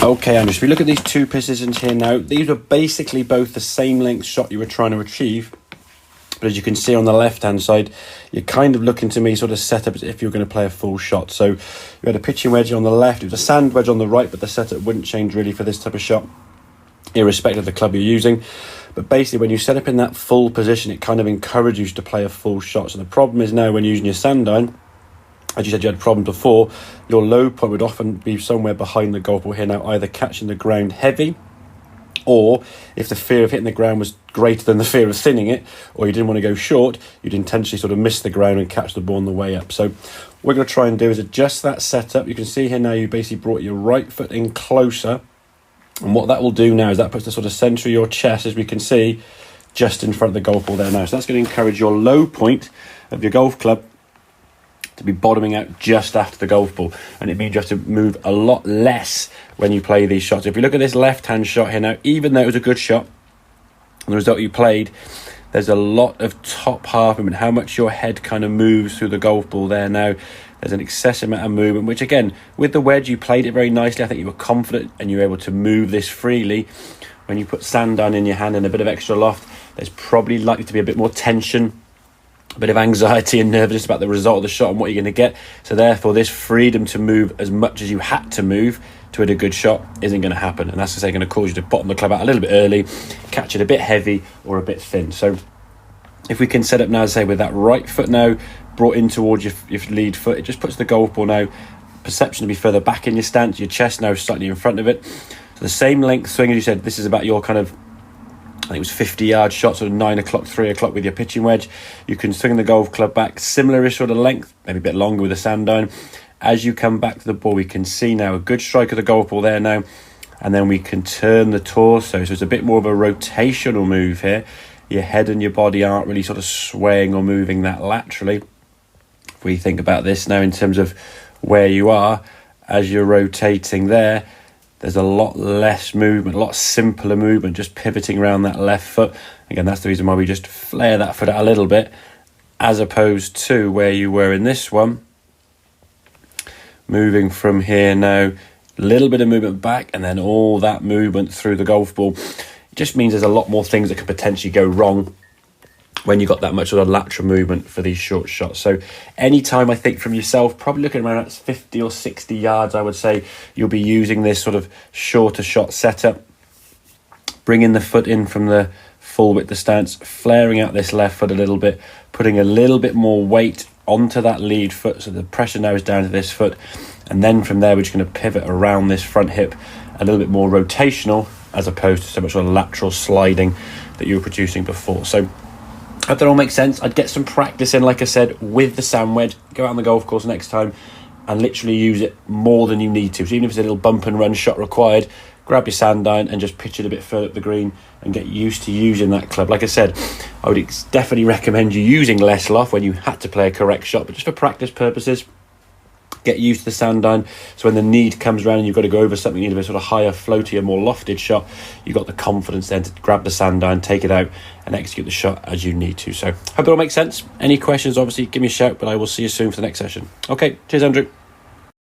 Okay, Andrew, so we look at these two positions here now. These are basically both the same length shot you were trying to achieve. But as you can see on the left-hand side, you're kind of looking to me sort of set up as if you're going to play a full shot. So you had a pitching wedge on the left, it was a sand wedge on the right, but the setup wouldn't change really for this type of shot, irrespective of the club you're using. But basically, when you set up in that full position, it kind of encourages you to play a full shot. So the problem is now when you're using your sand iron, as you said you had problems before, your low point would often be somewhere behind the golf ball here now, either catching the ground heavy, or if the fear of hitting the ground was greater than the fear of thinning it, or you didn't want to go short, you'd intentionally sort of miss the ground and catch the ball on the way up. So what we're going to try and do is adjust that setup. You can see here now you basically brought your right foot in closer, and what that will do now is that puts the sort of centre of your chest, as we can see, just in front of the golf ball there now. So that's going to encourage your low point of your golf club to be bottoming out just after the golf ball, and it means you have to move a lot less when you play these shots. If you look at this left-hand shot here now, even though it was a good shot and the result you played, there's a lot of top half movement, how much your head kind of moves through the golf ball there now. There's an excessive amount of movement, which again, with the wedge, you played it very nicely. I think you were confident and you were able to move this freely. When you put sand down in your hand and a bit of extra loft, there's probably likely to be a bit more tension, a bit of anxiety and nervousness about the result of the shot and what you're going to get. So therefore, this freedom to move as much as you had to move to hit a good shot isn't going to happen. And that's to say going to cause you to bottom the club out a little bit early, catch it a bit heavy or a bit thin. So if we can set up now, say with that right foot now brought in towards your lead foot, it just puts the golf ball now perception to be further back in your stance, your chest now slightly in front of it. So the same length swing, as you said, this is about your kind of, I think it was 50-yard shots, sort of 9 o'clock, 3 o'clock with your pitching wedge. You can swing the golf club back, similar sort of length, maybe a bit longer with a sand iron. As you come back to the ball, we can see now a good strike of the golf ball there now, and then we can turn the torso. So it's a bit more of a rotational move here. Your head and your body aren't really sort of swaying or moving that laterally. If we think about this now in terms of where you are, as you're rotating there, there's a lot less movement, a lot simpler movement, just pivoting around that left foot. Again, that's the reason why we just flare that foot out a little bit, as opposed to where you were in this one. Moving from here now, a little bit of movement back, and then all that movement through the golf ball. It just means there's a lot more things that could potentially go wrong when you've got that much sort of lateral movement for these short shots. So anytime, I think, from yourself, probably looking around at 50 or 60 yards, I would say you'll be using this sort of shorter shot setup, bringing the foot in from the full width of stance, flaring out this left foot a little bit, putting a little bit more weight onto that lead foot, so the pressure now is down to this foot, and then from there we're just going to pivot around this front hip, a little bit more rotational as opposed to so much sort of lateral sliding that you were producing before. So I hope that all makes sense. I'd get some practice in, like I said, with the sand wedge. Go out on the golf course next time and literally use it more than you need to. So even if it's a little bump and run shot required, grab your sand iron and just pitch it a bit further up the green and get used to using that club. Like I said, I would definitely recommend you using less loft when you had to play a correct shot, but just for practice purposes, get used to the sand iron, so when the need comes around and you've got to go over something, you need a sort of higher, floatier, more lofted shot, you've got the confidence then to grab the sand iron, take it out and execute the shot as you need to. So hope it all makes sense. Any questions, obviously give me a shout, but I will see you soon for the next session. Okay, cheers Andrew.